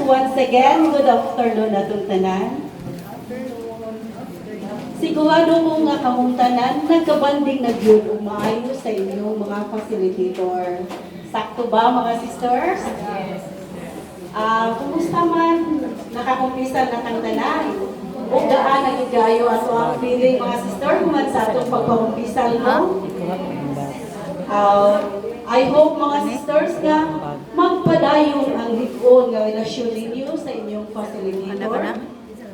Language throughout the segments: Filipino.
once again, good afternoon atong tanan. Sigurado ko nga kamong tanan, nagkabanding na gyud ug maayo sa inyong mga facilitator. Sakto ba mga sisters? Yes. Kumusta man nakakumpisa na tang tanan? Ug daan nagigayo ato ang feeling mga sister man sa atong pagpampisal no? I hope mga sisters nga magpadayon ang lig-on nga relasyon ninyo sa inyong facilitator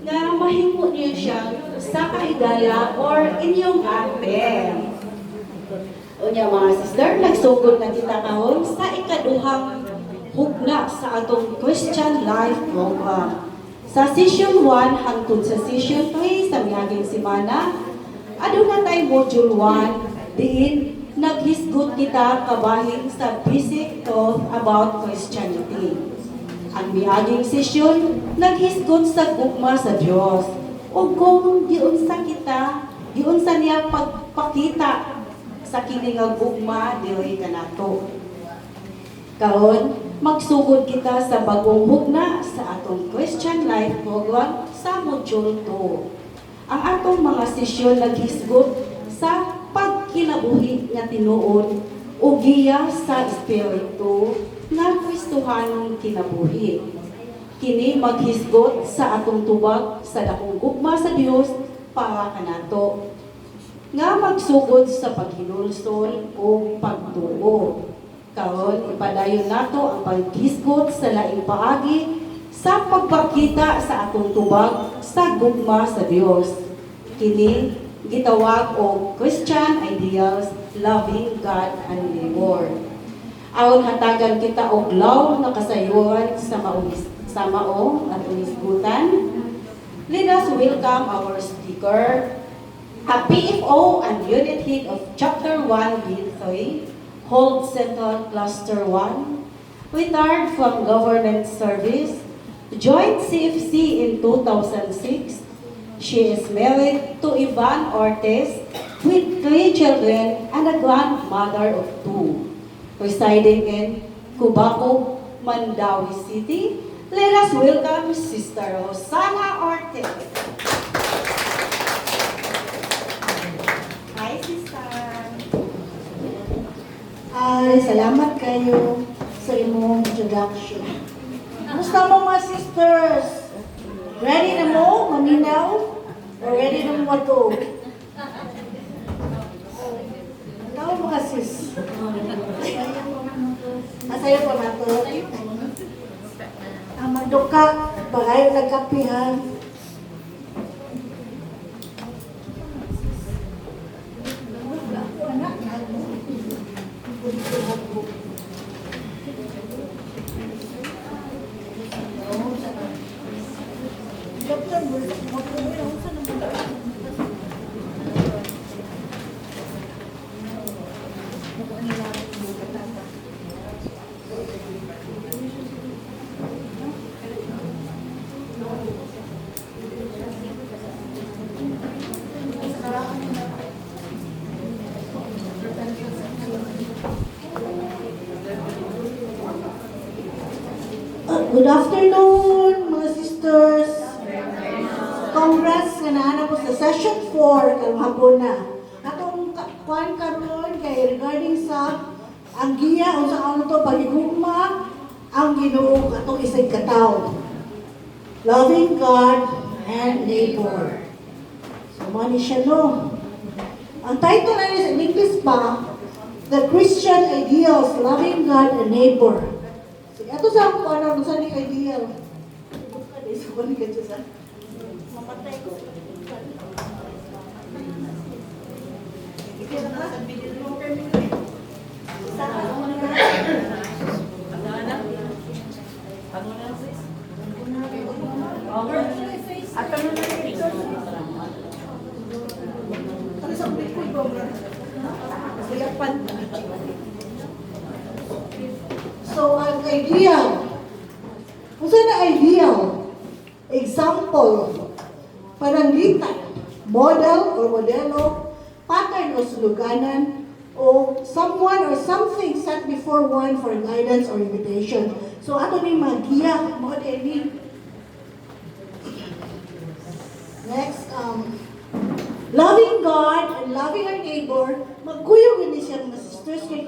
nga mahimo niyo siya sa kahigala or inyong ate. Unya mga sister, nagsugod na kita kahon sa ikaduhang hugna sa atong Christian Life Program. Sa Session 1 hangtod sa Session 3 sa miaging semana, aduna tay Module 1 diin naghisgot kita kabahin sa basic thought about Christianity. Ang miaging sesyon, naghisgot sa gugma sa Dios. O kung giunsa kita, giunsa niya pagpakita sa kini nga gugma dili kanato. Karon, magsugod kita sa bagong hugna sa atong Christian Life Program sa Module 2. Ang atong mga sesyon naghisgot sa pagkinabuhi nga tinuod o giya sa espiritu nga Kristohanong kinabuhi. Kini maghisgot sa atong tubag sa dakong gugma sa Dios para kanato nga magsugod sa paghinulsol o pagtuo. Karon ipadayon nato ang paghisgot sa laing paagi sa pagpakita sa atong tubag sa gugma sa Dios. Kini gitawag o Christian ideals, loving God and neighbor. Aron hatagan kita og law na kasayuran sa mao at unisgutan. Let us welcome our speaker, a PFO and unit head of Chapter 1, Grade 3, Hold Central Cluster 1, retired from government service, joined CFC in 2006. She is married to Ivan Ortiz with 3 children and a grandmother of 2, residing in Cubaco, Mandawi City. Let us welcome Sister Rosana Ortiz. Hi, Sister. Ay, salamat kayo sa imong introduction. Gusto mo mga sisters? Ready na mo, maminaw? Or ready na mo to? Ikaw mga sis. Masaya po na to. Ang magduka, bagay nagkapihan. Good afternoon, mga sisters. Congrats nga naana po sa session 4 karong hapon na. Atong kuan karon kay regarding sa ang giya unsa ano to paghigugma ang Ginoo atong isig katawo. Loving God and neighbor. So mani siya no. Ang title na sa English pa, The Christian Ideals, Loving God and Neighbor. Ato sa ako, ano sa ni ideal? Sa kani ka sa mamatay ko. Ikaw na sa video mo permit. Sa ano na ka? Ano na sis? Over. Ato na dito. Ano sa ko program? Kaya pan. So, ang ideal. Kung saan na ideal? Example, pananglitan, model or modelo, pattern o suluganan, o someone or something set before one for guidance or invitation. So ato ni magiya mo ni. Next, loving God and loving our neighbor, magkuyog ni siya mga sisters kay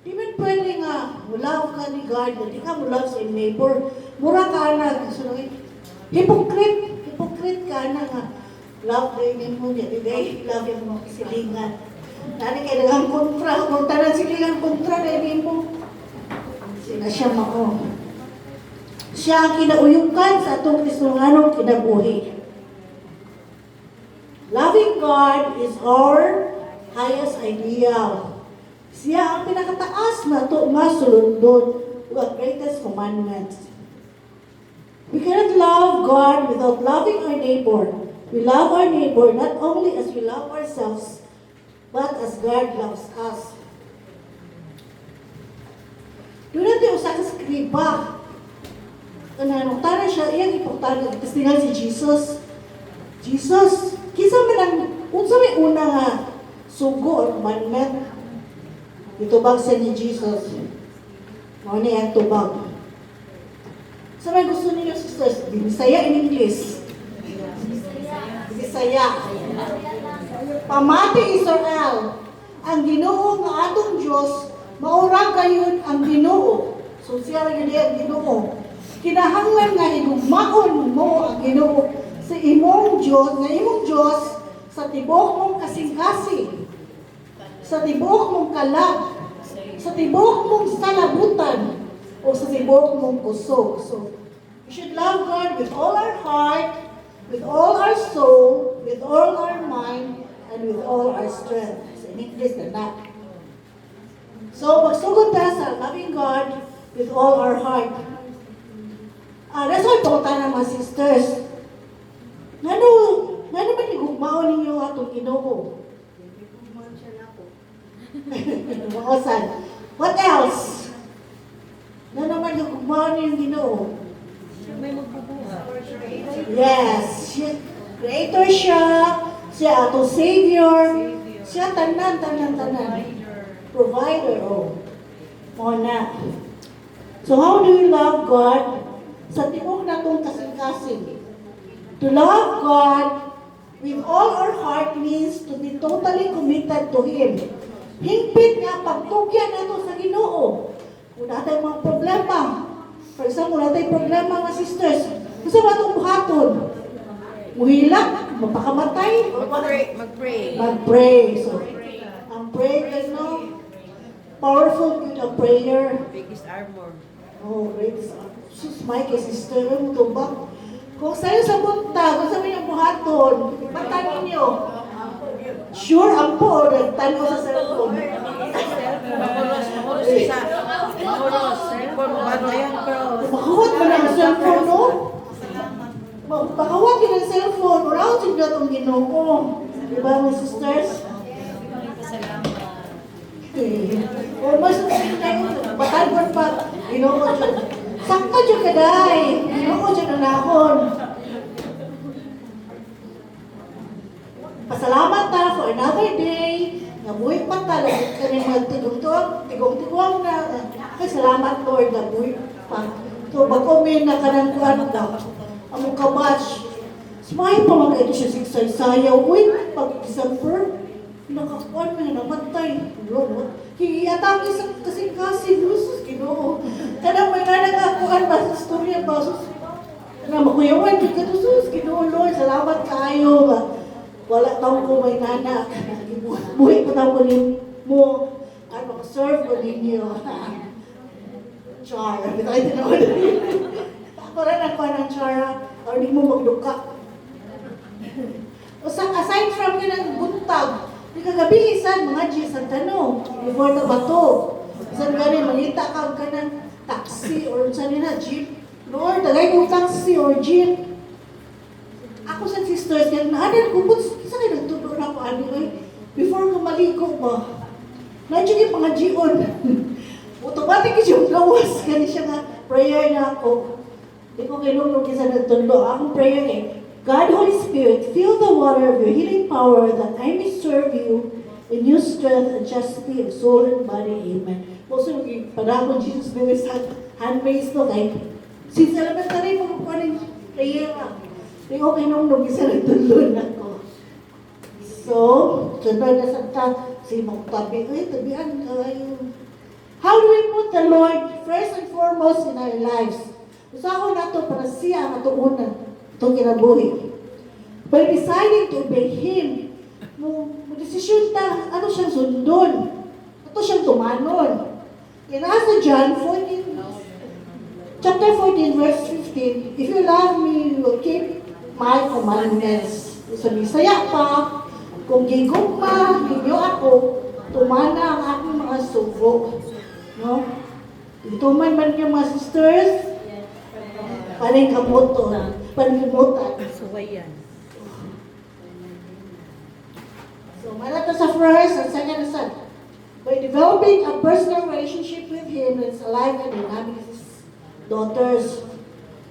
di man pwede nga love ka ni God, di ka mo love sa iyong neighbor. Mura ka na, gusto lang hypocrite ka na nga. Love din mo niya, di love yung mga silingan. Dali kayo nagang kontra, kung tanan silingan kontra, di mo. Sina siya mao. Siya ang kinauyukan sa atong Kristohanong kinabuhi. Loving God is our highest ideal. Siya ang pinakataas na ito nga sulundon, the greatest commandments. We cannot love God without loving our neighbor. We love our neighbor not only as we love ourselves, but as God loves us. Doon natin usa ka skriba. Ano, tara siya, iyang importante. Kasi nga si Jesus. Jesus, kisa man ang, unsa may una nga sugo or commandment. Itubag sa ni Jesus. Mao ni ang tubag. Sa may gusto ninyo, sisters, Bisaya in English. Bisaya. Pamati Israel, ang Ginoo nga atong Dios, maura gayon ang Ginoo. So siya ra gyud ang Ginoo. Kinahanglan nga higugmaon mo ang Ginoo sa imong Dios, nga imong Dios sa tibuok mong kasing-kasing, sa tibuok mong kalag, sa tibuok mong salabutan, o sa tibuok mong puso. So, we should love God with all our heart, with all our soul, with all our mind, and with all our strength. So, in English, na. So, magsugod tayo sa loving God with all our heart. That's why pautan ng mga sisters. Ngano ba nigugmaon ninyo atong Ginoo? Nigugmaon siya na ako. Mausan. What else? Ngano ba nigugmaon ninyo Ginoo? May magbubuhat. Yes. Creator siya. Siya atong Savior. Siya tanan. Provider. Oh. Muna. So how do we love God? Sa tibuok na itong kasing-kasing. To love God with all our heart means to be totally committed to Him. Hingpit nga pagtugyan nato sa Ginoo. Kung natin mga problema, for example, natin problema mga sisters, gusto ba itong buhaton? Muhilak, mapakamatay, Mag-pray. mag-pray. So, ang prayer, powerful good of prayer. Biggest armor. Oh, great. Sus, Mike, sister, mo tubak. Kung sa'yo sa bunta, kung sa'yo yung buhaton, pagtanin niyo. Sure, ang po, nagtanaw sa cellphone. Makuros sa makuros. Cellphone mo ba yan, cross? Makawat mo na ang cellphone, no? Makawat yun ang cellphone. Wala ko siya itong Ginoo. Diba, mga sisters? O, mas batalon pa. Ginoo ko siya. Sakta siya kaday. Ginoo ko siya nanakon. Pasalamat ta for another day. Nabuhi pa ta. Kami tigong-tigong na. Ay, salamat Lord. Nabuhi pa. So, bago may nakanangkuhan ka. Among kabatch. Sumay pa mga ito siya sigsayaw. Uy, pag December, nakakuan mo na namatay. Lord, higiyatang isang kasing-kasing. Lusus, Ginoo. Kada may nanakakuan ba sa storya ba? Na makuyawan, sus, Ginoo, Lord. Salamat kayo. Wala taong ko may nanak. Buhay ko taong ko mo. Ano, serve ko ninyo. Char. Bitay din ako. Ako rin ako ng char. Or di mo magduka. Aside from yun ang buntag, di kagabi isan, mga G, sa tanong, before na bato. Isan gani, malita ka ng taxi or saan nila, jeep. Lord, tagay kong taxi or jeep. Ako sa sisters, kaya naanan ko, isa kayo nagtulog na ako, before ko maligo ba, nandiyo yung mga G-on. Automatic yung gawas, kaya siya nga, prayer na ako. Di ko kinulog isa nagtulo. Akong prayer God, Holy Spirit, fill the water of your healing power that I may serve you in your strength and chastity of soul and body. Amen. Also, panahon Jesus, may hand-raised no kay since elementary mo ko rin prayer lang. Di okay nung isa rin tulun ako. So, sunod na sa si mong tabi, tabihan kayo. How do we put the Lord first and foremost in our lives? Usaho na to para siya ang atuunan itong kinabuhi. By deciding to obey Him, desisyon ta, ano siyang sundon? Ito siyang tumanon. Kaya nasa John 14, chapter 14, verse 15, if you love me, you will keep my commandments. So, Bisaya pa, kung gigugma ninyo ako, tumana ang aking mga sugo. No? Ito man niyo mga sisters, panay kamoto, panimutan. Suway yan. So, malata sa first and second and third. By developing a personal relationship with Him, it's alive and dynamic as His daughters.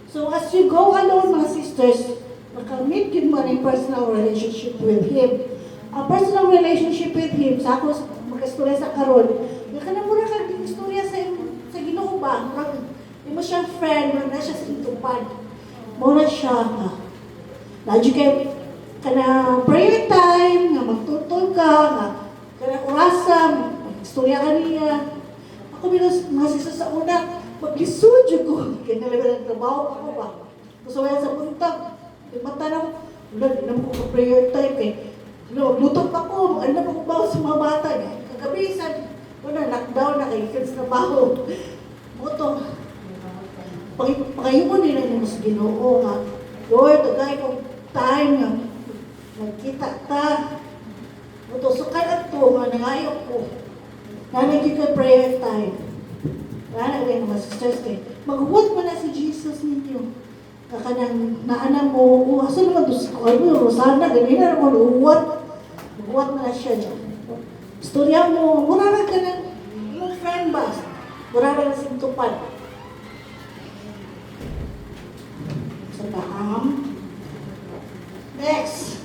So, as you go alone, mga sisters, makamit yun mo ng personal relationship with Him. A personal relationship with Him, sa ako, mag-istorya sa karon, ka na mura kang istorya sa Ginoo ba? Di mo siyang friend, na siya sa intupad. Mura siya, nadyo kayo, kana prayer time, nga magtutol ka, nga kana orasa, mag-istorya ka niya. Ako bilang mga sisa sa una, mag-lisudyo ko. Kaya nalaga ng trabaho ako ba? Gusto yan sa puntag. Mata na ko, wala mo ko prayer time eh. Maglutot ako, ano pa ko ba sa mga bata? Kagabi, wala, lockdown na kayo, kids na baho. Moto, pagayuman nila niyo sa Ginoo nga, Lord, tagay kong time nga, nagkita ta. Moto, so kaya ito, nga nangayo ko, nanagin ka prayer time. Nanagay mga sisters kayo, maghuwat mo na si Jesus ninyo. Kanang naana mo, asa naman doon sa ano, Rosana, ganina naman, maghuwat mo na siya dyan. Istorya mo, murarag ka ng yung friend ba? Murarag na sintupad. Sa taam. Next,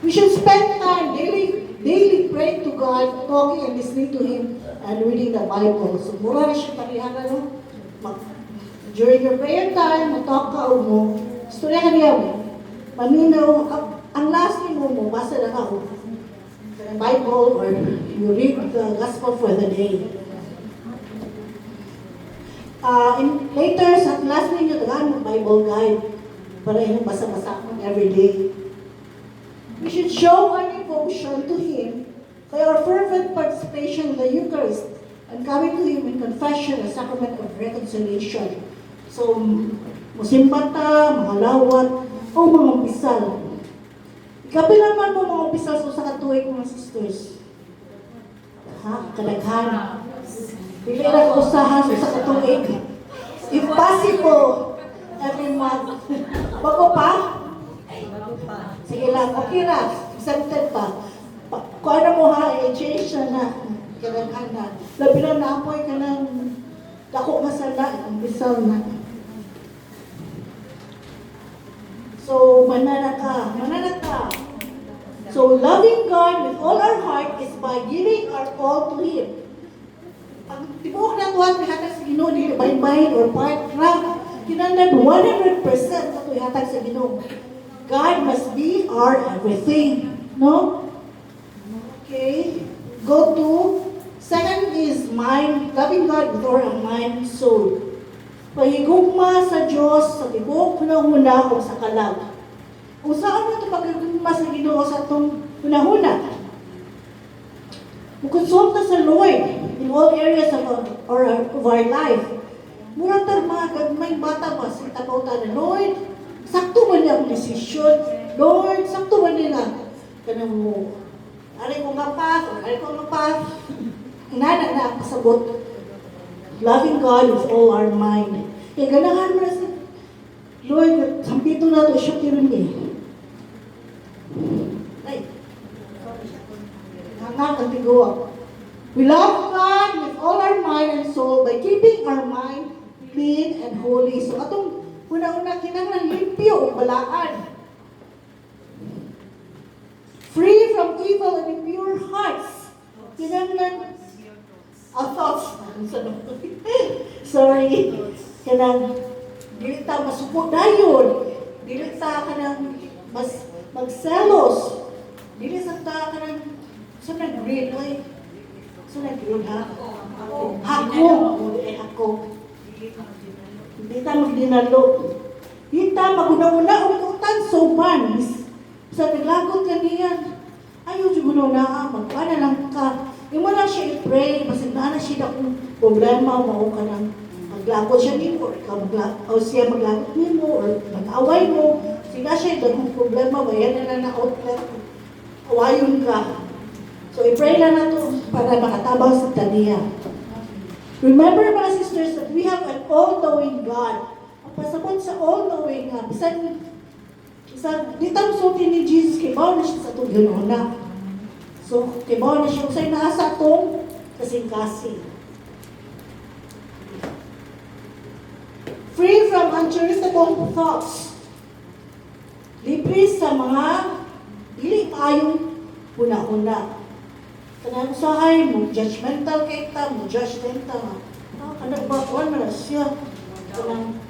we should spend time daily praying to God, talking and listening to Him, and reading the Bible. So, murarag siya parihan na, no? During your prayer time, mag-talk ka mo, istorya ka niya mo. Paminaw, ang last mo, basa na ako. The Bible or you read the gospel for the day. Later, sa class ninyo, tagaan mo Bible guide para yung basa-basa every day. We should show our devotion to Him by our fervent participation in the Eucharist and coming to Him in confession, a sacrament of reconciliation. So, musimba ta, mga lawat, o mga pisal. Ikapi naman mo mga umpisa sa katuwig mga sisters. Ha? Kadaghan. Pili na kausahan sa katuwig. If possible, every month. Bago pa? Sige lang, okay na. Accepted pa. Kung ano mo ha, i-change na. Kadaghan na. Labi na naapoy ka ng dako masala. Umpisa na. So, manana ka. So, loving God with all our heart is by giving our all to Him. Ang tibuok na tuwan, may hatag sa Ginoo, hindi bahin-bahin or part ra. Kinandan 100% sa ito hatag sa Ginoo. God must be our everything. No? Okay. Go to, second is mind, loving God with all our mind and soul. Pahigugma sa Diyos sa tibuok hunahuna o sa kalag. Kung saan mo ito pagigugma sa Ginoo sa itong hunahuna? Mukonsulta sa Lord in all areas of our life. Mura tayo mga gagmay bata ba sa tabaw-ta na, Lord, sakto ba niya ang desisyon? Lord, sakto ba nila? Kanang mo, ari ko nga path, or ari ko nga path. Inana na ang pasabot. Loving God with all our mind. Kaya ganahan mo na sa Lord, sampito na ito, siya kirin niya. Ay, hanggang ang tiguwa. We love God with all our mind and soul by keeping our mind clean and holy. So, atong una-una, kinanglan limpyo o balaan. Free from evil and impure hearts. Kinanglan thoughts. Sorry. Kanang, dili ta masupot dayon. Dili ta kanang mas magselos. Dili sa ta kanang sa nag-grade, oy. Sa nag-grade, ha? Hako. Hako. Hindi ta magdinalo. Hindi ta maguna-una ututan so manis. Sa naglagot ka niyan. Ayaw siguro na, magpana lang ka. Yung mo lang siya i-pray, masig na siya na kung problema, mao ka ng maglagot siya ni mo, or ikaw o siya maglagot ni mo, or mag-away mo. Sila siya, kung problema, bayan na na outlet. Awayon ka. So, i-pray na na to para makatabang sa taniya. Remember, mga sisters, that we have an all-knowing God. Ang pasabot sa all-knowing nga, bisan di tayo sulti ni Jesus, kay bawa na siya sa itong ginuna. So, kay bawa na siya, usay naasa itong kasing-kasing. Free from uncharitable thoughts. Libre sa mga dili maayong una-una. Kanang usahay mo, judgmental kay ta, mo judgmental. Kanang bakuan na siya. Kanang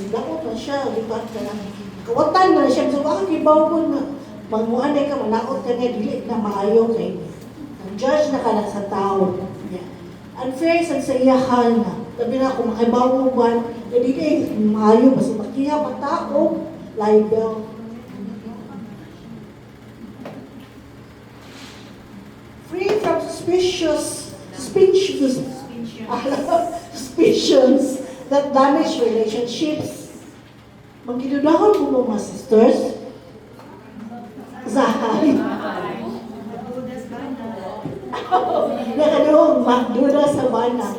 dakot na siya, di ba? Kanang kawatan na siya. So, baka kibaw mo na magmuanay ka, manakot ka niya, dili na maayo kay ang judge na ka na sa tao. Yeah. Unfair sa iyahan na. Sabi na, kung makibaw mo ba, dili maayo, basta makiha pa tao, libel. Free from suspicions that damage relationships. Magkidudahon po mo, mga sisters. Zahay. Nakanoong magduda sa bana.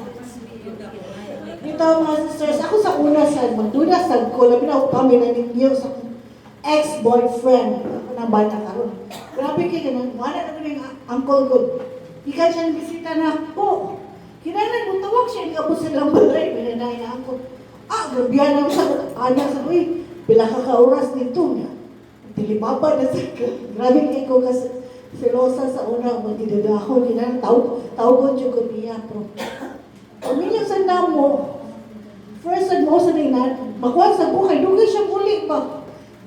Dito, mga sisters, ako sa una sa magduda sa ko, labi na kami na ninyo sa ex-boyfriend. Ako na bana karon. Grabe kayo ganun. Wala na yung uncle ko. Ika siya bisita na po. Kinailan mo tawag siya, hindi ka po silang balay. Pinanay na uncle. Grabihan na sa anak sa uy. Pila ka-oras dito niya. Tilibaba na sa grabe kayo ko kasi silosa sa una magdidadahon. Kinailan tawag ko niya. Pero pamilya sa namo, first and most of the night, makuha sa buhay, dugay siya muli ba?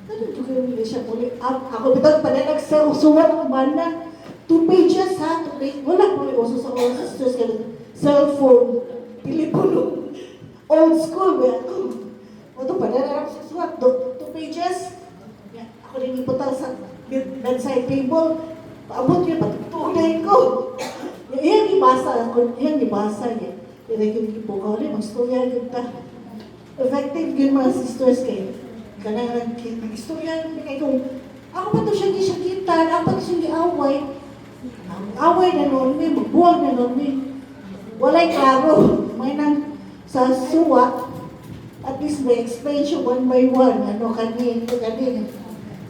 Ano dugay siya muli? Ako bitang panalag sa usulat ng banda. 2 pages ha, 2 pages. Wala po yung uso sa oras sisters ka cellphone, telepono, old school ba? Ito panalag sa usulat, 2 pages. Ako rin iputang sa bedside table. Paabot yun, patutunay ko. Iyan ibasa ako, iyan ibasa niya. Kaya yung ibukaw rin, mag-storya yun ta. Effective yun mga sisters kayo. Kanang mag-storya yun kayo kung ako pa ito siya kita, ako pa ito siya giaway. Ang away na noon may, magbuwag na noon may. Walay klaro. May nang sa suwa, at least may explain siya one by one. Ano kanin, ito kanin.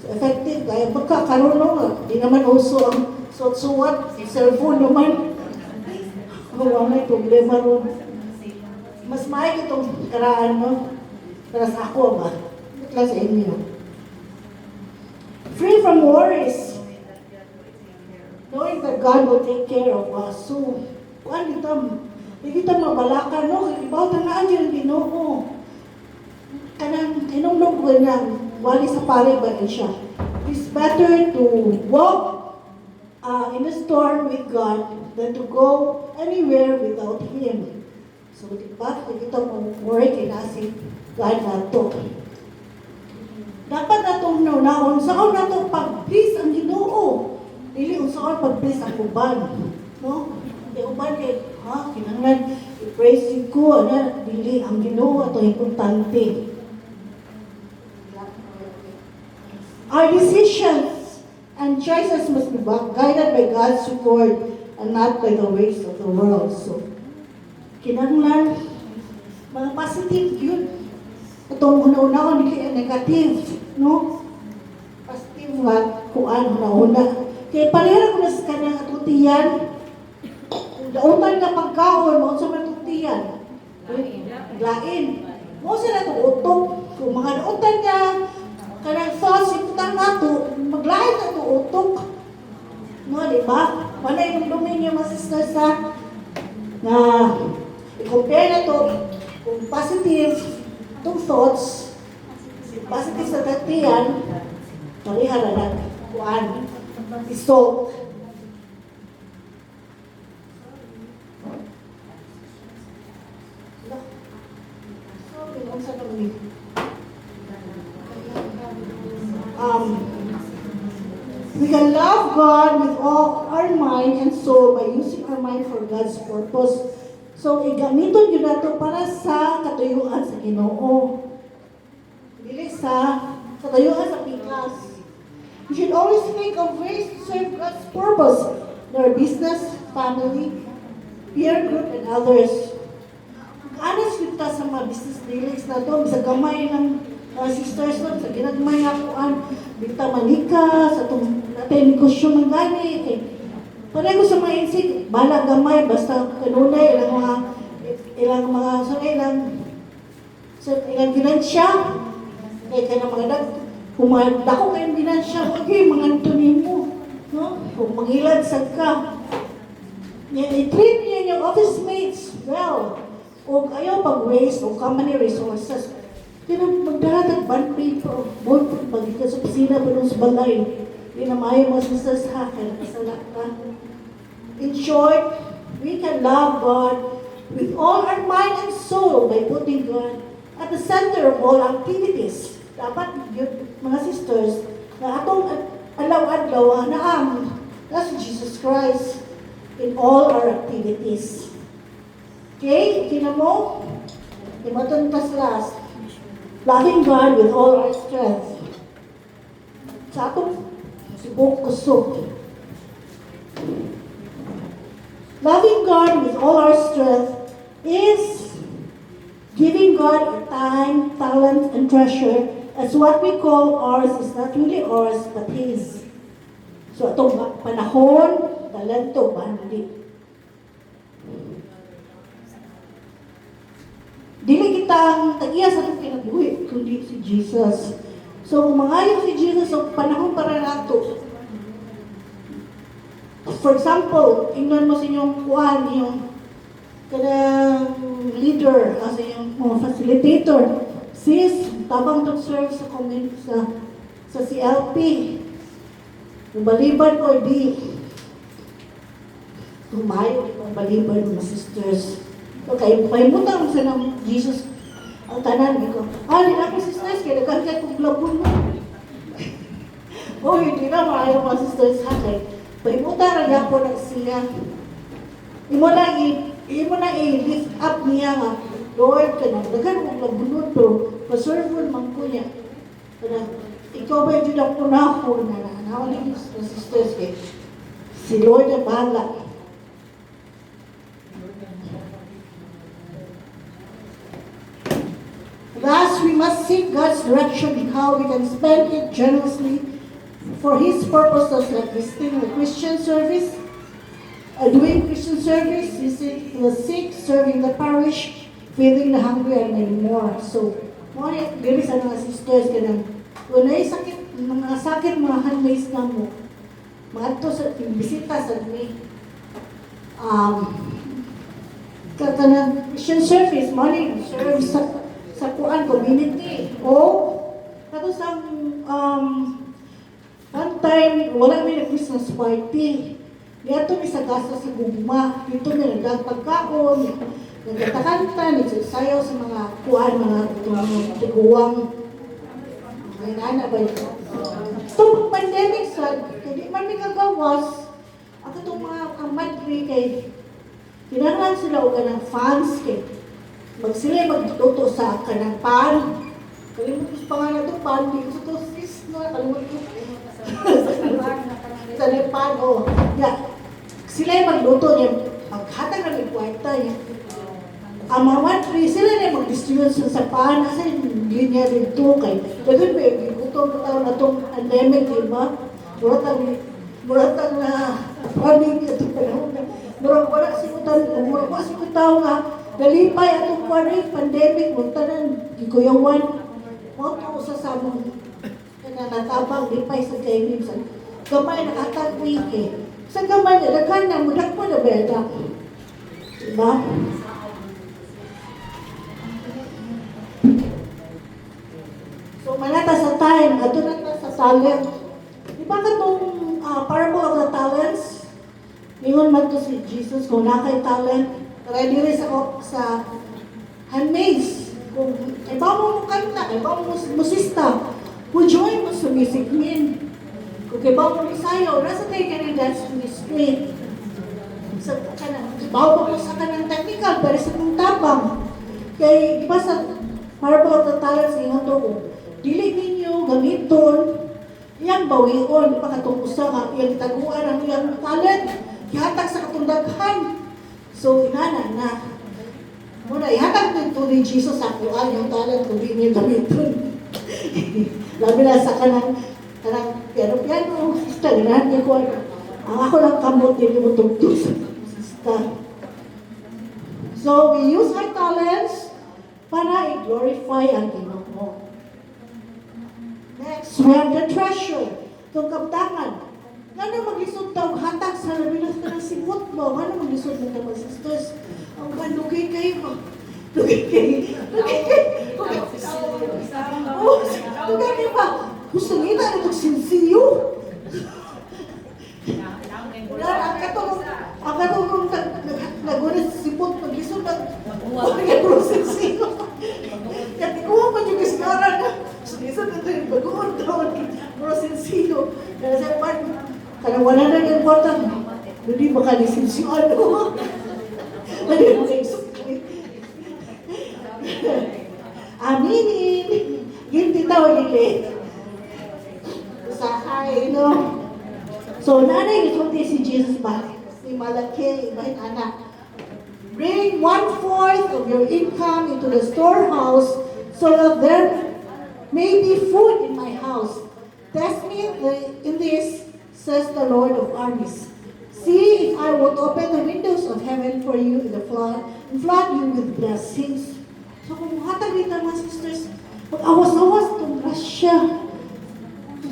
So effective, kaya pagkakaroon no, di naman uso ang suwat, cellphone naman. Wala may problema ron. Mas maayos itong karaan mo. Para sa ako ba? Ito sa inyo. Free from worries. Knowing that God will take care of us. So, kung hindi kita mabalakan, no? Ibaw tanaan dyan ang Ginoo. Kanang tinumnog ko niyang wali sa pare ba siya. It's better to walk in a storm with God than to go anywhere without Him. So, di ba? Kita mo work in asing God na to. Dapat na itong naunahon. Saan na itong pag-please ang Ginoo? Dili unsaon pag-please ang uban. No? Di uban kay, kinanglan, i-praise ko, dili ang Ginoo ito importante. Our decisions and choices must be guided by God's word and not by the ways of the world. So, kinanglan, mga positive yun. Itong una-una, hindi kaya negative, no? Positive nga, kuan, una-una. Kaya palera ko na sa kanyang atutiyan, kung dautan na pagkaon, mo sa matutiyan. Lain. Mo sila itong utok. Kung mga dautan niya, kanang sauce, iputang nato, maglain na itong utok. No, di ba? Wala yung domain niya, mga sisters, sa na i-compare na to kung positive itong thoughts, positive sa tatiyan, parihan na kuan, result. We can love God with all our mind and soul by using our mind for God's purpose. So, igamiton yun nato para sa katuyuan sa Ginoo. Dili sa katuyuan sa pikas. You should always think of ways to serve God's purpose in our business, family, peer group, and others. Honest kita sa mga business dealings na to, sa gamay ng sisters na, sa ginagmay nga kuan, bita manika, sa itong natin negosyo ng gani, kay panay ko sa mga insig, bala gamay, basta kanunay, ilang mga, sa ilang ginansya, kaya ka na mga dako kayong ginansya, okay, mga antonin mo, no? Kung magilad sa ka, i-treat niyo yung office mates well, o ayaw pag-waste o company resources. Kaya magdahatag bond paper, bond pagikan sa opisina pa nung sa balay. Hindi na maayo mga sisters ha, kaya nakasalak ka. In short, we can love God with all our mind and soul by putting God at the center of all activities. Dapat yun, mga sisters, na atong alaw-adlaw na si Jesus Christ in all our activities. Okay, kina mo, imatong tas last, loving God with all our strength. Sa atong sibuk kusog. Loving God with all our strength is giving God our time, talent, and treasure as what we call ours is not really ours, but His. So atong panahon, talento, hindi. Dili kita ang tagiya sa itong kinabuhi, kundi si Jesus. So, kung mangayon si Jesus sa panahon para nato, for example, ingnan mo sa inyong kuhan, yung kanang leader, sa inyong facilitator, sis, tabang to-serve sa community, sa CLP, yung baliban o di, tumayo, yung baliban mga sisters. Okay, pahimutan sa ng Jesus ang tanan ko. Di na ako sisters, kaya nagkakit kong labon mo. Hindi na maayaw mga sisters ha. Pahimutan rin ako ng siya. Imo na i-lift up niya nga. Lord, kanang kong labon to. Paservon man ko niya. Ikaw ba yung ako na ako na nawalin mga sisters kaya si Lord na bahala. Thus, we must seek God's direction in how we can spend it generously for His purposes, like visiting the Christian service, doing Christian service, visiting the sick, serving the parish, feeding the hungry, and many more. So, mga dili sa mga sisters, kung na sakit, mga sakit, mga handmaids na mo, mga ito sa bisita sa me, Christian service, morning, serve sa kuan community o tapos one time wala may Christmas party dito ni sa gasa sa gugma dito ni nagpagkaon nagkakanta nagsasayaw sa mga kuan mga tiguang may nana ba ito so pandemic sad hindi man may kagawas ako itong mga kamadri kay kinahanglan sila o ganang fans kay sila magluto sa kanang pan. Kalimut ko sa pangalan ito, pan. Di ko ito, sis, no? Kalimut ko. Sa pan, o. Sila magluto niya. Maghatag na may kwarta niya. Ang mga matri, sila na mag-distribute sa pan. Asa yung linya dito kay. Dagan ba yung gutom na tao na itong pandemic, diba? Muratang na pandemic ito panahon na. Murang wala sikutan, murang wala sikutaw nga. Dalipay atong pandemic, magtanan, gikuyawan. Mga sa samong natabang, lipay sa kainin. Sa gamay na atag wiki. Sa gamay na, daghan na, mudak po na beda. Diba? So, manata sa time, ato na ta sa talent. Di ba katong parable of the talents? Ingon man to si Jesus kung nakay talent, ready rin sa handmaids. Kung iba mo kanta, iba mo musista, who join mo sa music min. Kung iba mo isayaw, nasa tayo ka rin dance to the street. Sa kanang, bawa mo sa kanang technical, pero sa kong tabang. Kaya, di ba sa parable of the talents, ingon to ko, dili ninyo gamiton, iyang bawion, pakatungkusa nga, iyang taguan ang iyang talent, ihatag sa katundaghan. So, inana na, muna, ihatag nito ni Jesus sa kuan, yung talent, kung di niyo gamiton. Labi na sa kanang piano-piano, sista, ganahan niya ko, ang ako lang kamot, hindi mo tugtog sa sista. So, we use our talents para i-glorify ang Ginoo. Next, we have the treasure. Itong kabtangan. Nga maglisod daw hatag sa labinas ka ng simot mo. Nga maglisod ng mga sisters. Ang lugay kayo. Lugay kayo. Lugay kayo. Lugay kayo pa. Gusto nila na magsinsiyo. Ang katulong nagulat sa simot. Maglisod ng magsinsiyo. Yan, ikuha pa yung kaskara na. Isa na ito yung bagoon taon. Pero sensiyo. Kaya sa pan, kanang wala na yung important. Hindi baka nisinsiyo. Ano? Hindi mo nagsukli. Aminin. Hindi tawag nila. Usahay, no? So, nanay, isulti si Jesus ba? Si Malaki, ibahin anak. Bring 1/4 of your income into the storehouse so that there may be food in my house. Test me in this, says the Lord of armies. See if I would open the windows of heaven for you in the flood and flood you with blessings. So kung hatag rin mga sisters, pag-awas-awas itong grasya.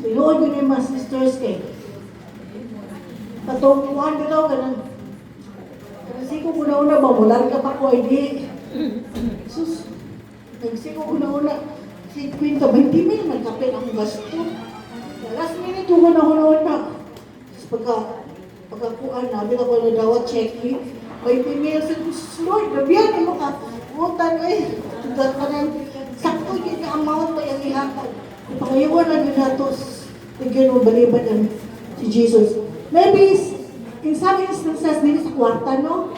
Tinuod yun yung mga sisters kay patungkuhan ka daw, ganun. Kasi kung una-una, mamulan ka pa ko, hindi. Sus, nagsiko una-una. Si Quinto, 20 mil, magkapin ang gasto. Last minute, huwag na. Pagkakuan, nabi ako na daw check-in. 20 mil, sa Lord, gabihan mo ka. Utan, tugat ka ng sakto yun yung amount pa yung ihatag. Pangayawan na yun natos. Tigyan mo baliban yan si Jesus. Maybe, in some instances, hindi sa kwarta, no?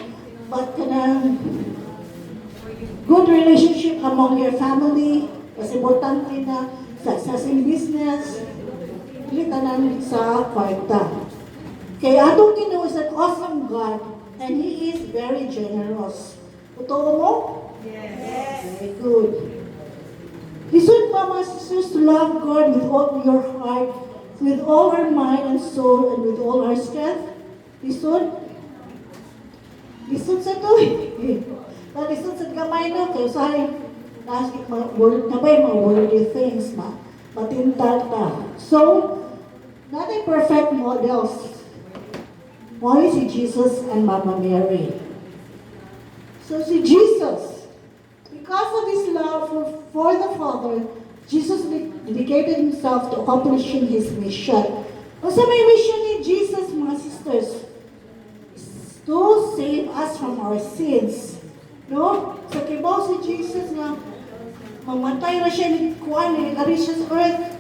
But kanang good relationship among your family, kasi importante na success in business, tanan sa kwarta. Kaya atong Ginoo is an awesome God, and He is very generous. Totoo mo? Yes. Very good. Listen pa mga sisters to love God with all your heart, with all our mind and soul, and with all our strength. Listen. Listen sa to. Listen sa gamay na, kaya sa'yo, nasik mga word na ba yung mga worldly things, matintag ta. So, natin perfect models. Only si Jesus and Mama Mary. So si Jesus, because of His love for the Father, Jesus dedicated Himself to accomplishing His mission. Kasi may mission ni Jesus, mga sisters, is to save us from our sins. No? Sa kibaw si Jesus nga, mamatay na siya ni Kuan, ni Arishas Earth.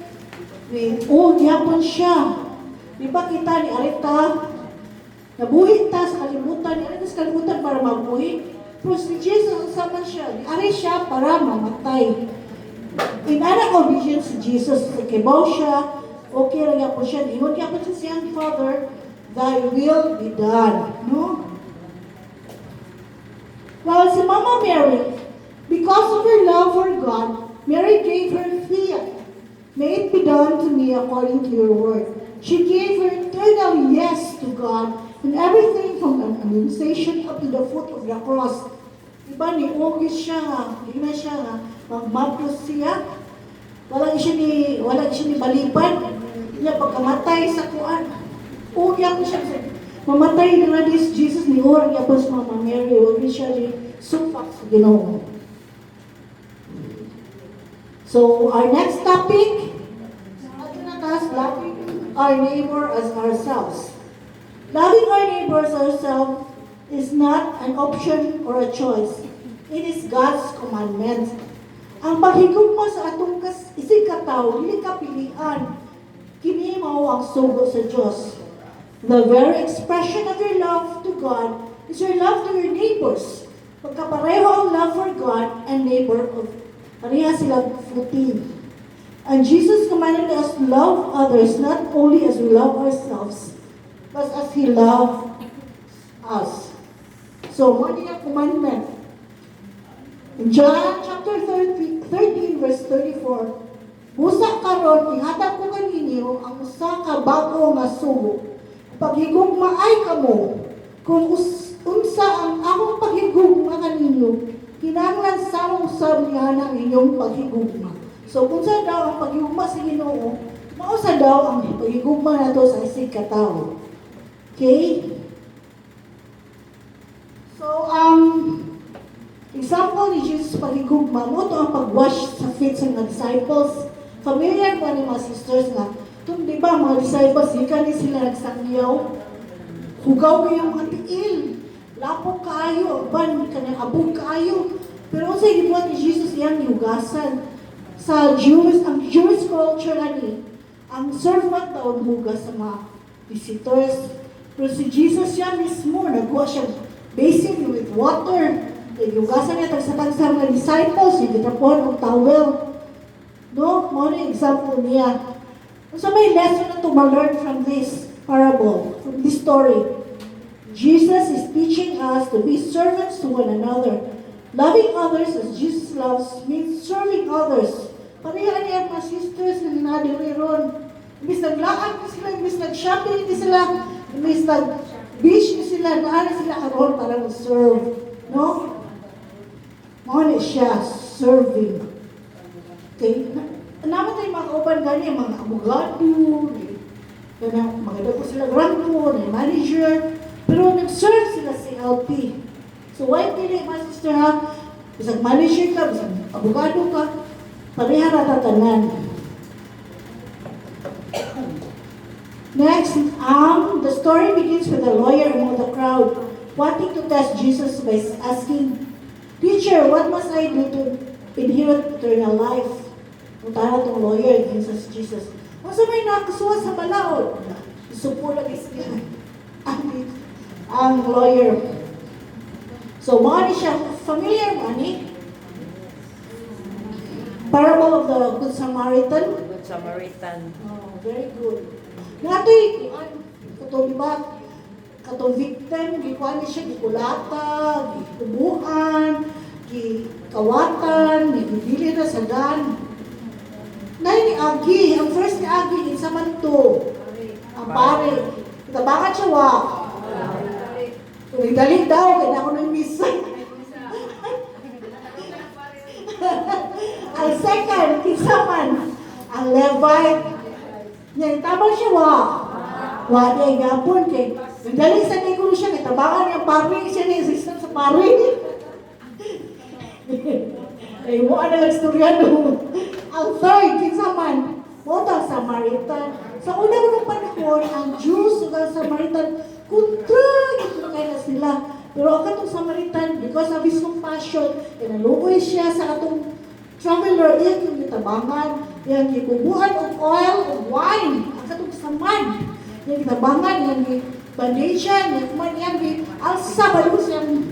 Gyapon siya. Di ba kita ni Arita, nabuhi ta sa kalimutan, ni Arita sa kalimutan para mabuhi. Pero si Jesus, sama siya. Ni Ari siya para mamatay. In other obedience si Jesus, kibaw siya, okay lang yapon siya. Ingon yapon siya siyang Father, Thy will be done. No? While si Mama Mary, because of her love for God, Mary gave her fiat. May it be done to me according to your word. She gave her eternal yes to God in everything from an annunciation up to the foot of the cross. Diba, ni-ugis siya nga, hindi na siya nga, mag-baptist siya. Wala siya ni balipan. Niya pagkamatay sa kuan. Ugyang siya. Mamatay na this Jesus ni Orang yapon sa Mama Mary, wag siya ni supak sa Ginoo. So, our next topic, loving our neighbor as ourselves. Loving our neighbor as ourselves is not an option or a choice. It is God's commandment. Ang paghigugma sa atong isig kataw, dili ka pilian. Kini mao ang sugo sa Dios. The very expression of your love to God is your love to your neighbors. Pagkapareho ang love for God and neighbor, pareha silang footing. And Jesus commanded us to love others not only as we love ourselves, but as He loved us. So, what is the commandment? In John chapter 13, verse 34, Busa karon ihatag ko kaninyo ang usa ka bago nga sugo. Paghigugma ay kamo, kung unsa ang akong paghigugma kaninyo, kinahanglan samang usab niya ang inyong paghigugma. So kung sa daw ang paghigugma sa Ginoo, mao sa daw ang paghigugma nato sa isig katawo. Okay? So example ni Jesus paghigugma mo to ang pagwash sa feet sa mga disciples. Familiar ba ni mga sisters nga itong di ba mga disciples, ika ni sila nagsangyaw, hugaw ko yung mga tiil, lapok kayo, ban ka na abog kayo. Pero sa gibuhat ni Jesus iyang hugasan. Sa ang Jewish culture ani, ang servant taon hugas sa mga visitors. Pero si Jesus siya mismo, nagkuha siya basin with water. Hugasan niya tagsa-tagsa mga disciples, hindi tapon ang towel. No? Ano yung example niya? So may lesson na to learn from this parable, from this story. Jesus is teaching us to be servants to one another. Loving others as Jesus loves means serving others. Pareha niya mga sisters na ninadiri ron. Imbis naglaan na sila, imbis nag-shopping na sila, imbis nag-beach na sila, naana sila karon para mag-serve. No? Muna siya, serving. Okay? Naman tayo mga kauban gani, mga abogado, mga dapo sila grandpo, manager, pero nag-serve sila sa LP. So why dili, my sister ha? Bisag manager ka, bisag abogado ka, pareha ratatanan. Next, the story begins with a lawyer among the crowd, wanting to test Jesus by asking, Teacher, what must I do to inherit eternal life? Punta na itong lawyer against Jesus. Masa may nakasuwa sa balaod? Isupo lagi siya ang lawyer. So, mga siya, familiar mo ni? Parable of the Good Samaritan. Good Samaritan. Oh, very good. Natoy, ito diba, katong victim, gikuha niya siya, gikulata, gikubuhan, gikawatan, gibili na sa dan. Nay ni Agi, ang first ni Agi, isa man to. Ang pare. Itabangan siya wa. Kung idalik daw, kaya ako nang misa. Ang second, isa man. Ang Levite. Yan, tama siya wa. Wa niya igapon kay. Nagdalik sa nigulo siya, itabangan niya pare, siya ni assistant sa pare. Ay, mo ang nag-storyado. Ang third, kinsa man, mo ang Samaritan. Sa una mo ng panahon, ang Jews ug ang Samaritan, kontra kayo na sila. Pero ang katong Samaritan, because of his compassion, inaluoy siya sa katong traveler, iyang yung gitabangan, iyang gikubuhan og oil o wine, ang katong saman, iyang gitabangan, iyang bandagean, iyang alsa, balus yung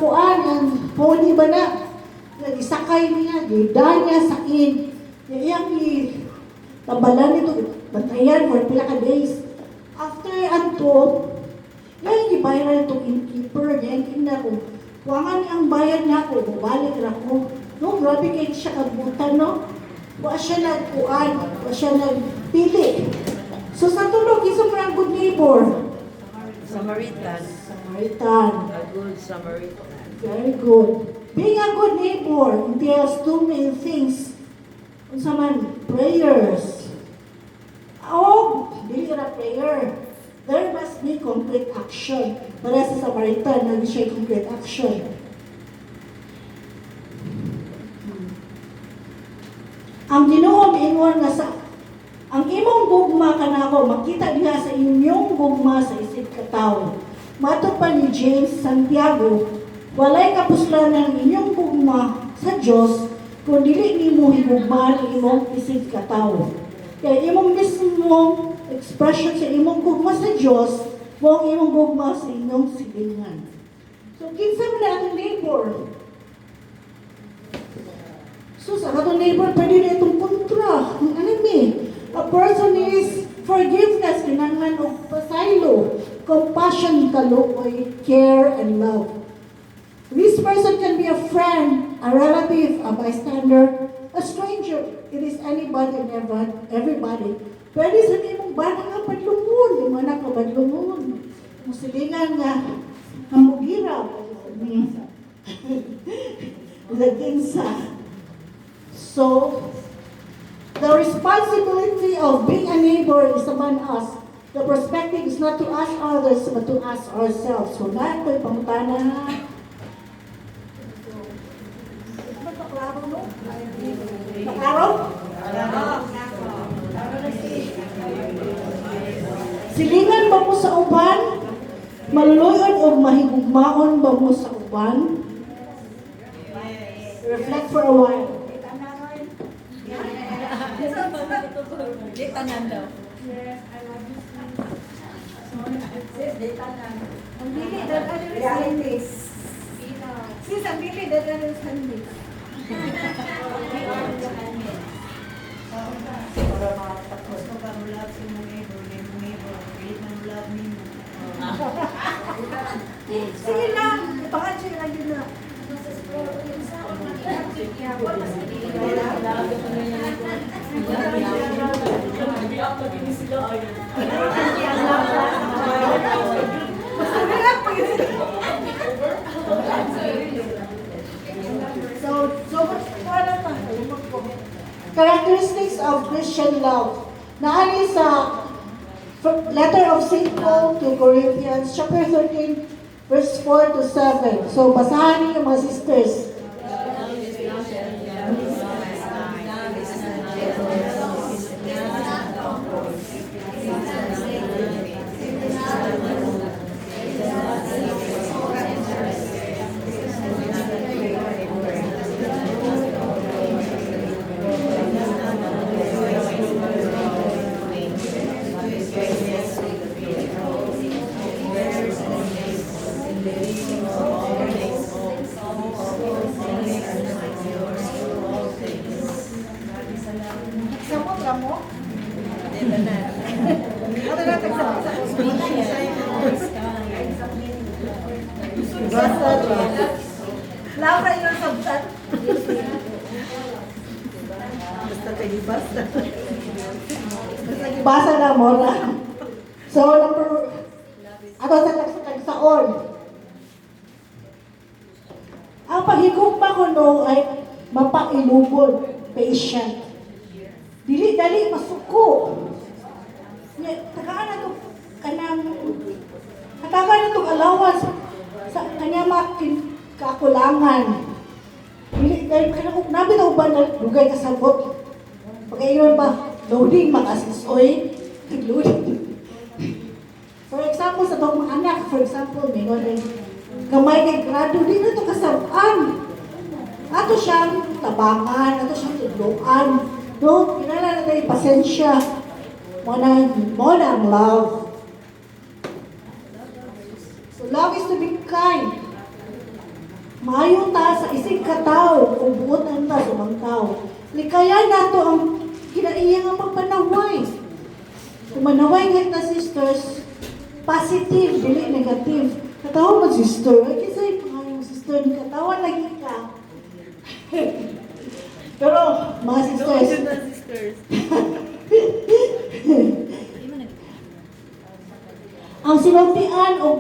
kuan, yung pony ba na, isakay niya, gida niya sa in. Iyang tabalan nito, bantayan for pila ka days. After anto, yung ibayran itong innkeeper niya, yung kina ko, kuwangan ang bayad niya ako, bubalik na ako. No, grabe kayo siya kabutan, no? Wa siya nagkuan, wa siya nagpili. So sa tulog, isang mga good neighbor. Samaritan. Samaritan. A good Samaritan. Very good. Being a good neighbor entails two main things. Unsa man, prayers. Oh, dili ka na prayer. there must be concrete action. Para sa Samaritan, naging siya concrete action. Ang Ginoo miingon nga ang imong gugma kanako makita diha sa inyong gugma sa isip katawo. Matod pa ni James Santiago, walay kapuslanan ang inyong gugma sa Dios kung dili nimo higugma ang imong isip katawo. Kaya imong mismong expression sa imong gugma sa Dios, mo ang imong gugma sa inyong silingan. So kinsa man ang neighbor? So sa katong neighbor, pwede na itong kontra, ang enemy. A person is forgiveness, kinanglan o pasaylo, compassion, kaluoy, care, and love. This person can be a friend, a relative, a bystander, a stranger. It is anybody and everybody. Pwede sa imong bana nga padlungon, yung anak nga padlungon. Musilingan nga, hamugira. Laginsa. So, the responsibility of being a neighbor is upon us. The perspective is not to ask others, but to ask ourselves. So, na ito'y pangutana. Paklaro? Silingan ba mo sa uban? Maluluyon o mahigugmaon ba mo sa uban? Reflect for a while. Tanan daw. Ang bili, dadaan yung Sundays. Sis, ang bili, dadaan yung Sundays. Para makatapos ko kang love sa mga neighbor, pilit ng love ninyo. Sige lang, ipangansyo lang yun na. Characteristics of Christian love. Naali sa letter of St. Paul to Corinthians, chapter 13, verse 4 to 7. So, basahan niyo mga sisters. Samot lang mo? Ano na tagsama? Laura yung sabtan. Basta pwede basta. Basa na mo na. So, ato sa tagsaon. Ang paghigugma ko no ay mapailubod, patient. Dili-dali masuko. Takaan na ito, katakan na itong allowance sa kanya kakulangan. Dili-dali, nabi na ba na lugay kasabot? Pag-iwan pa, loading, mag-asisoy, loading. For example, sa itong anak, for example, may gamay kay grado, di na ito kasabaan. Ato siyang tabangan, ato siyang tudloan. No, kinala na tayo pasensya. Mo na ang love. So love is to be kind. Maayo ta sa isig kataw, kung buot ang ta sa mga tao. Likaya nato ang kinaiya nga magpanaway. Kung manaway nga ta sisters, positive, dili negative. Katawa mo sister, ay kisay pangayong sister, katawa lagi ka. Pero, mga sisters, ang sinuntian o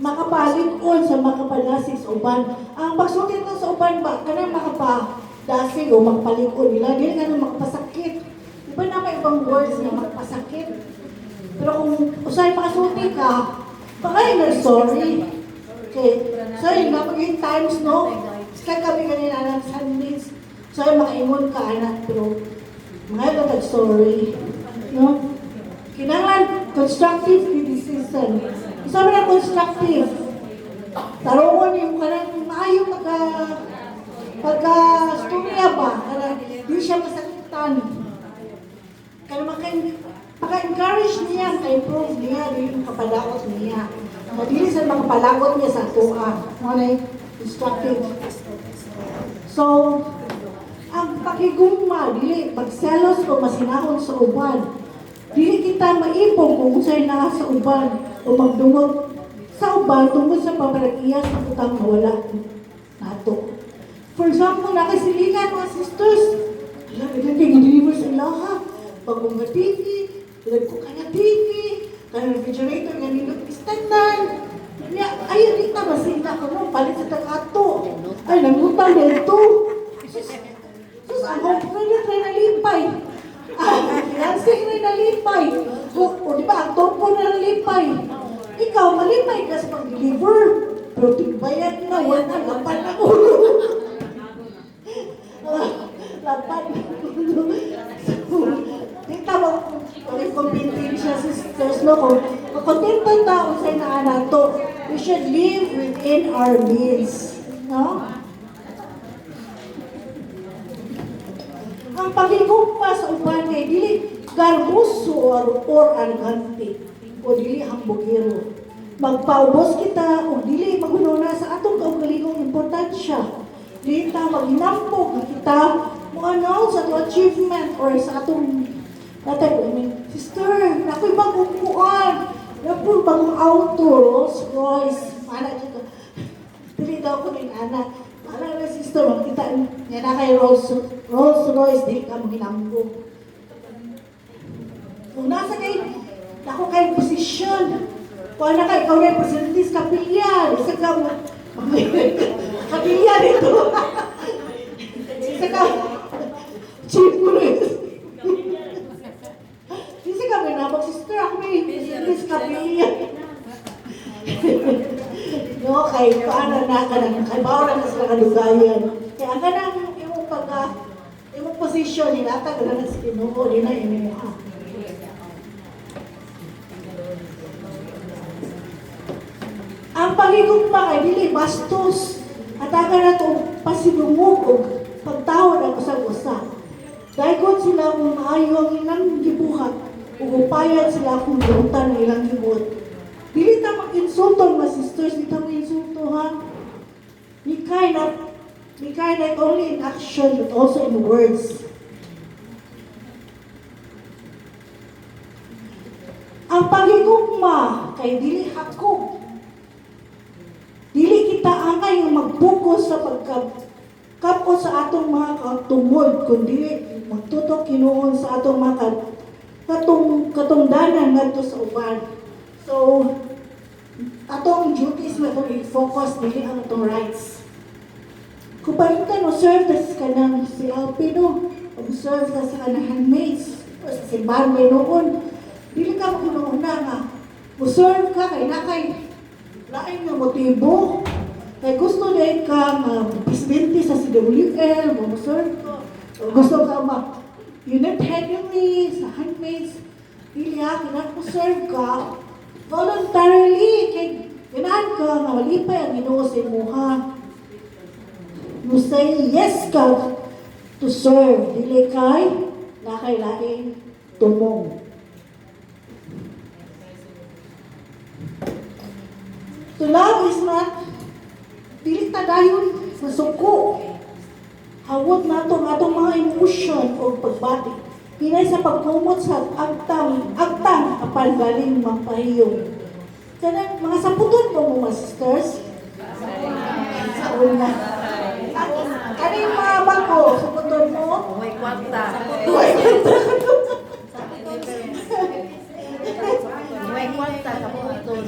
makapalikon sa makapalasig sa uban. Ang pagsulti ito sa uban ba, kanang makapadasig o makapalikon nila, dili nga na makapasakit. Diba na may ibang words na makapasakit? Pero kung usay makasulti ka, pangay na sorry. Okay. So, yun nga maging times, no? Kaya kami kanina ng Sundays. So, makaingon ka, anak, pero mga ito nag-sorry. No? Kinangan, constructive criticism. Sabi na constructive. Taroon yung kanang maayong pagka-storya ba? Kanang di siya masakitan. Kanang maka-encourage niya, ka-improve niya, di yung kapadaot niya. Madili sa mga palagot niya sa tuwa. Mga constructive. So, ang pakigugma, dili, magselos o masinahon sa uban. Dili kita maipong kung sa'y na sa uban o magdungog sa uban tungkol sa pamaragiyas na utang nawala nato. For example, nakasilingan mga sisters, alam, nag-deliver sila ha. Bagong nga TV, ko ka na TV, kaya refrigerator nga nilot istanan. Ayaw dita, masina ko no, palit sa tag-ato. Ay, nagutang dito. Sus, ang homeowner na nalipay. Fiancé na nalipay. O di ba, ang topo na nalipay. Ikaw, malipay ka sa pag-deliver. Pero tigbayan na, wala lapan na ulo. Lapan na ulo. Kita mo, kung kumpintin siya, sisters, no? Kung kontentan tao sa inaanan to, we should live within our means. No? Ang pagigugma sa uban kay dili garbuso or arrogante o dili hambugero. Magpaubos kita o dili magununa sa atong kaugalingong importansya. Dili ta maginambog na kita mo ano sa atong achievement or sa atong sister, nako'y bagong kuan. Nako'y bagong auto, Rolls Royce. Mana dito. Dili daw ko ng anak. Mana na sister, makita niya na kay Rolls Royce, dili ka maginambog. Kung nasa kay, ako kay posisyon. Kung na kay, ikaw na yung presidente sa kapilya. Isa ka mo. Kapilya dito. Isa ka. Chief police. Isa ka may nabag sister. Ako may presidente sa kapilya. No, kay paano na ka na. Kay bawal na sa kalugayan. Kaya ang ganang yung yung posisyon, nilatag na sa kinuho, di na inuha. Ang pagigugma kay dili bastos at aga na itong pasilungog o pagtawad ang usag-usa. Dahigon sila kung maayo ang ilang gibuhat o upayad sila kung lutan ang ilang gibuhat. Dili ta mag-insulto mga sisters, dili ta mag-insulto ha. Be kind not only in action but also in words. Ang pagigugma kay dili hakog. Dili kita angay yung mag-focus sa pagkapos sa atong mga katungod, kundi magtutok kinuon sa atong mga katungdanan ngadto sa uban. So, atong duties na itong i-focus, dili ang atong rights. Kung parintan, observe ka sa kanang si Alpino, observe ka sa kanang handmaids, o sa simbahan may noon, dili ka makinuuna nga. Observe ka kay nakay lain nga motibo. Kay gusto din ka presidente sa CWL, mamusor ko. O gusto ka unit heading sa handmaids. Dili ha, kinag-serve ka voluntarily. Kay ganahan ka nga malipay ang Ginoo sa imuha. You say yes ka to serve. Dili kay nakay lain tumong. To love is not dili ta dayon sa suko. Hawot nato ang atong mga emotion o pagbati. Hinay sa pagkumot sa agtang apan galing magpahiyong. Kanang mga saputon mo mga sisters. Sa una. Kaning mga bako, saputon mo. May kwarta. May kwarta sa putol.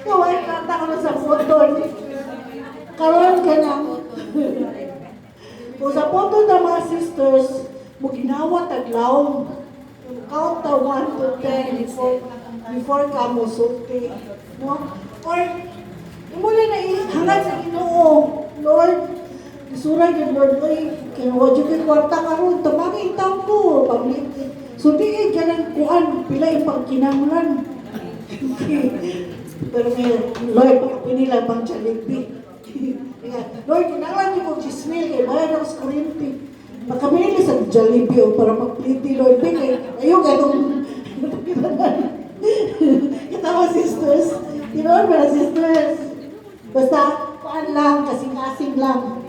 Kaway kata ka na sa putol. Karoon ka na. Kung sa putol na mga sisters, mo ginawa taglaw. count the 1 to 10 before ka mo sulti. No? Or, imuli na hangad sa Ginoo, Lord, isura yung Lord, oy, kinuwadyo kay kwarta karon, tamangin taon ko, pablik. So, di ka ng kuan, pila yung pagkinanglan. Pero ngayon, Lord, pinila pang Jollibee. Lord, kinanglan yung 10,000, kaya bayad ako sa kuryente. Pagkamili sa Jollibee o para magpliti, Lord, ayaw ka itong katawa sisters. Tinoon ba na sisters? Basta, paan lang, kasing-kasing lang.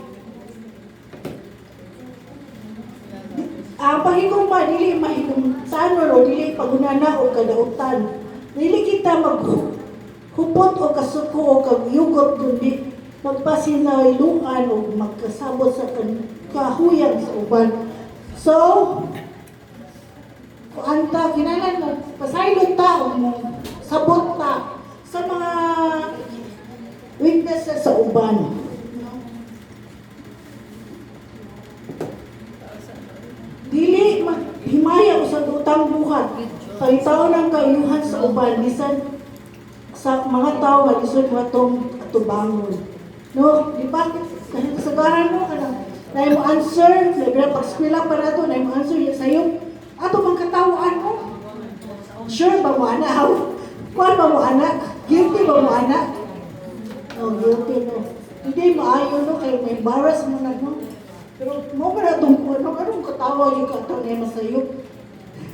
Ang pahigong ba, dili mahigong saan o dili pagunana o kadautan. Dili kita maghupot o kasuko o kagyugot kundi magpasinailuan o magkasabot sa kahuyan sa uban. So, kung ta, kinalan mo, pasaylot ta o mo, sabot ta sa mga weaknesses sa uban. Dili himaya o sa utang buhat. Pagitaw ng kayuhan sa uban, bisan sa mga tao nga lisod nga tong atubangon. No, di ba? Kahit kasagaran mo, na yung answer, na pag-skwila pa na ito, na yung answer yung sa'yo, ato bang katawaan mo? Sure ba mo anak? Kuan ba mo anak? Guilty ba mo anak? Oh, guilty no. Hindi maayo no, kaya may embarrass mo na no. Pero mo ba na itong kuan, anong katawa yung katanema sa'yo?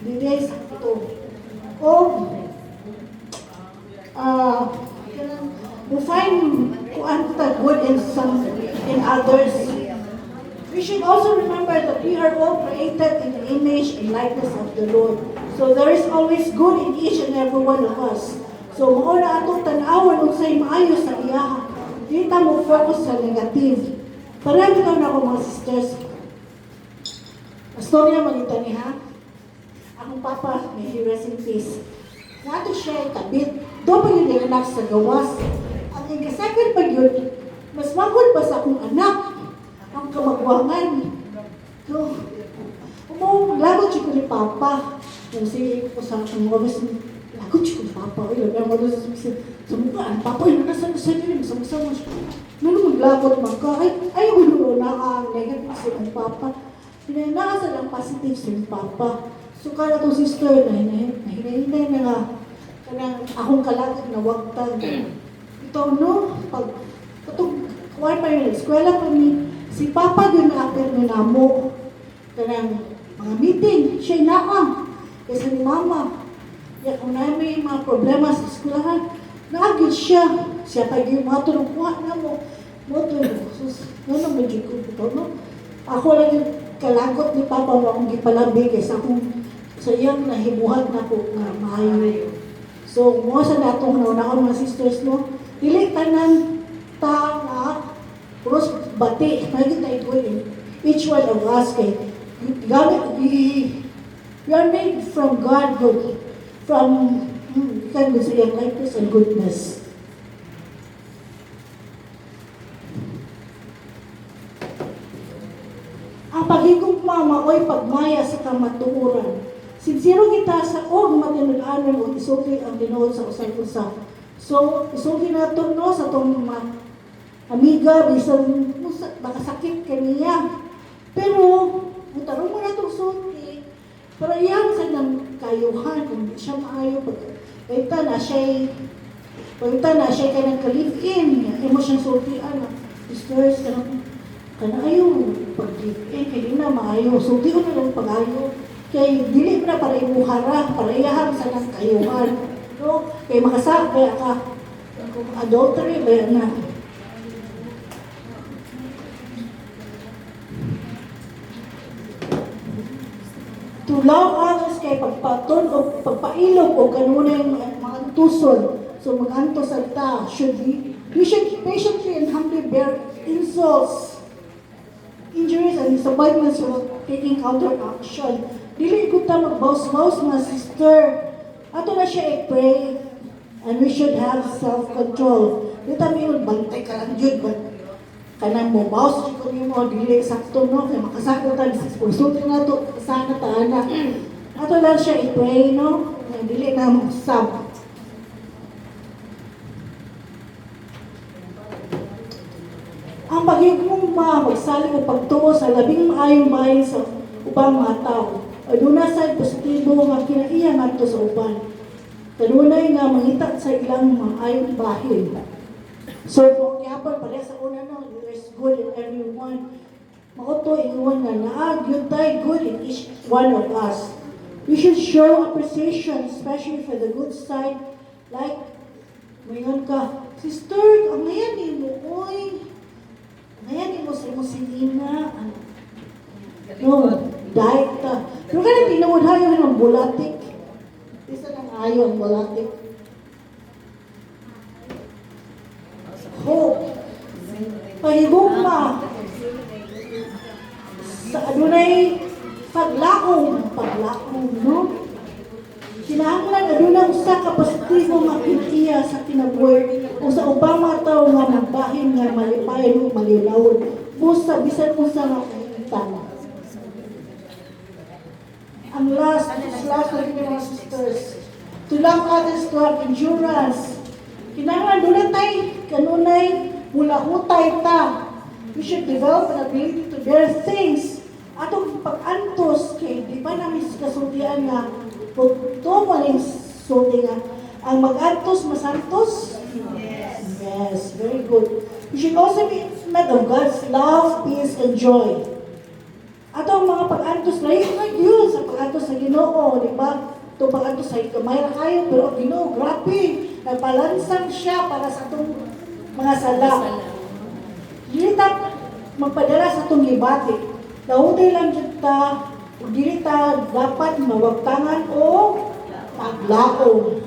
Hindi ay sakto. O, we find kuan ta good in others. We should also remember that we are all created in the image and likeness of the Lord. So there is always good in each and every one of us. So mao na atong tan-awon unsay maayo sa iya. Di ta mo focus sa negative. Para bitaw na ako mga sisters. Storya magita ni ha. Akong papa, may he rest in peace. Nato siya itabit. Do pa yun yung anak sa gawas. Ang ikasakit pa yun, mas magod pa sa akong anak. Ang kamagwangan. So, lagot siya ko ni Papa. Yung sige ko sa aking oras, lagot siya ko ni Papa. Ang oras sa mukha, ang Papa, yung nasa nila, masama-sama siya. Nung maglagot man ka, ayaw ko na ang negative sa ng Papa. Pinanasa lang positive sa ng Papa. So, kaya itong sister na hinahinay na nga, kanang akong kalagot na wagtag. Ito, no? Pag, itong, kuwan pa yun, eskwela pa ni, si Papa yun na apir ni Namo. Kanang mga meeting, siya naang. Kaysa ni Mama. Kaya kung namin mga problema sa eskwelahan, naagit siya. Siya pa yung mga tulungkuha na mo. Tulong. Sus, ano medyo ko ito, no? Ako lang yung kalagot ni Papa mo akong gipalabi kaysa akong sa iyang nahibuhat na po nga maayo. So, mo sa natong naunahon mga sisters, no? Dili tanan ta nga puros bati, may ito each one of us kay we are made from God, good, from can we say kindness and goodness. Ang pagigugma maoy pagmaya sa kamatuoran. Sincero kita sa og matinud-anon o isulti ang tinuod sa usa-usa. So, isulti nato no sa tong amiga, bisan nakasakit kaniya. Pero, mutarong mo na itong sulti. Pero iyan sa nang kayuhan, kung di siya maayo, pagkita na siya ka nang ka-live-in, mo siyang sultian. Sisters, kanayo, pag-live-in, kaya na maayo. Sulti ko na lang pag-ayo. Kaya dili na para imuhara, para iyahan sa nang kayuhan. No? Kaya makasakay ka, kung adultery, kaya na. To love others kay pagpaton o pagpailog o kanunay mga tuson. So mag-anto sa ta we should patiently and humbly bear insults, injuries, and disappointments while taking counteraction. Dili ko ta magbaws-baws mga sister. Ato na siya i-pray and we should have self-control. Di ta may bantay ka lang yun, but kanang mo bawas ko yung mga dili sakto no kay makasakto ta sulti na to sana ta anak Ato lang siya i-pray, no? Na dili na sab. Ang paghigugma, magsalig o pagtuo sa labing maayong bahin sa ubang mga tao. Aduna sa positibo nga kinaiya ngadto sa uban. Kanunay nga mangita sa ilang maayong bahin. So, kung yapon pala sa una no, there's good in everyone. Makoto ingon nga naag yun tayo good in each one of us. We should show appreciation, especially for the good side. Like, mayon ka, sister, ang ngayon ni mo, oy. Ngayon ni mo sa imong sinina. No, diet ka. Pero ka na tinawad hayo ng bulatik. Isa ng ayo ang bulatik. Hope. Pahigugma. Sa adunay paglakong, no? Kinahanglan aduna usa ka positibo nga kinaiya sa kinabuhi o sa ubang mga tawo nga magbahin nga malipayon o malilawon. Busa bisan unsa nga kahimtang. Ang last lagi mga sisters. To love others, to have endurance. Kinahanglan doon tayo kanunay mula hutay ta. We should develop an ability to bear things. Atong pag-antos kay di ba namin kasultian nga kung mo rin sulti nga ang mag-antos masantos? Yes, very good. We should also be intimate of God's love, peace, and joy. Atong mga pag-antos na yun sa pag-antos sa Ginoo, di ba? Ito pag-antos sa kamay na kayo, pero ang Ginoo, grabe, nagpalansang siya para sa itong mga sala. Dili ta magpadala sa itong libati. Nauday lang kita, dili ta dapat mawagtangan o paglaong.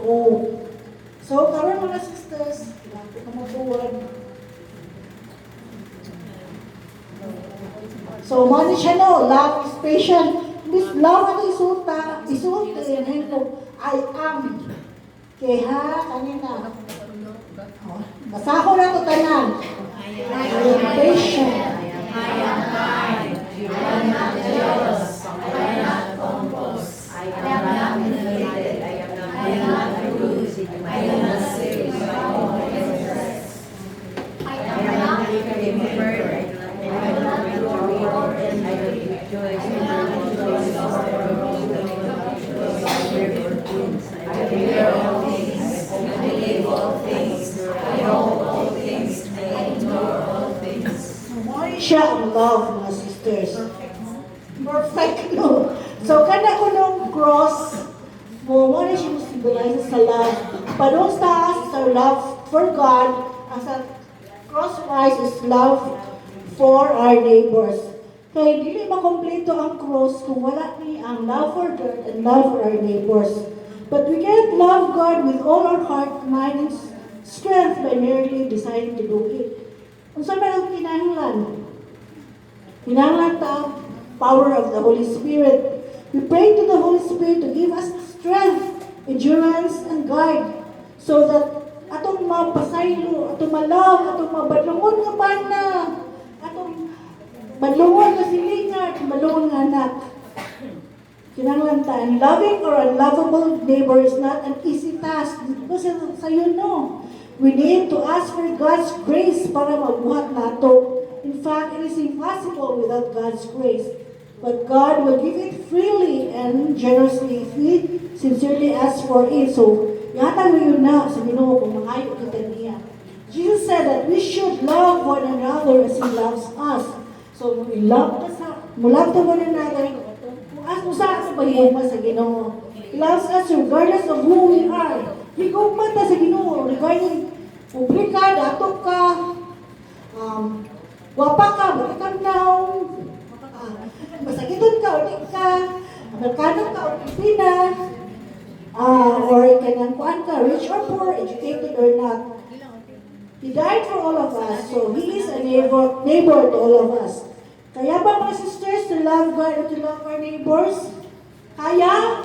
So, karon mga sisters, dapat na mabuwan. So, mo ni siya no, love is patient. This love ang isuta, yun ko, I am. Kaya kanina. Basa ko na ito tanan. I am patient. I am kind. I am not jealous. I am not composed. I am not inflated. I am not rude. I am not serious. I am not becoming murdered. I will not be troubled, and I will rejoice. I hear all things. I believe all things. I hope all things. I endure all things. Siya ang love, mga sisters. Perfect, no? So, kada ko nung cross, mo na siya symbolize sa love. Padung sa taas is our love for God. As a crosswise is love for our neighbors. Kaya dili makompleto ang cross kung wala ni ang love for God and love for our neighbors. But we can't love God with all our heart, mind, and strength by merely deciding to do it. Kung saan ba ang kinahanglan? Kinahanglan ta power of the Holy Spirit. We pray to the Holy Spirit to give us strength, endurance, and guide so that atong mapasaylo, atong malaw, atong mabadlungon nga bana, atong badlungon nga silingat, badlungon nga anak. Kinahanglan ta, and loving or unlovable neighbor is not an easy task. Kasi sa'yo no. We need to ask for God's grace para mabuhat nato. In fact, it is impossible without God's grace. But God will give it freely and generously if we sincerely ask for it. So, yata mo yun na sa Ginoo kung mangayo kita niya. Jesus said that we should love one another as He loves us. So, we love to one another. Kung as mo sa pahiyuma sa Ginoo. He loves us regardless of who we are. Higugman ta sa Ginoo regarding publika, dato ka, wapa ka, batikang naong, masakiton ka, o di ka, Amerikano ka, o Pilipina, or kanangkuan ka, rich or poor, educated or not. He died for all of us, so He is a neighbor to all of us. Kaya ba mga sisters to love God and to love our neighbors? Kaya.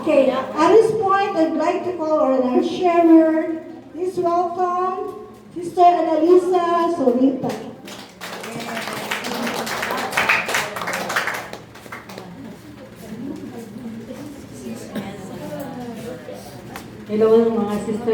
Okay, at this point, I'd like to call our sharer. Please welcome Sister Annalisa Solita. Hello mga sister.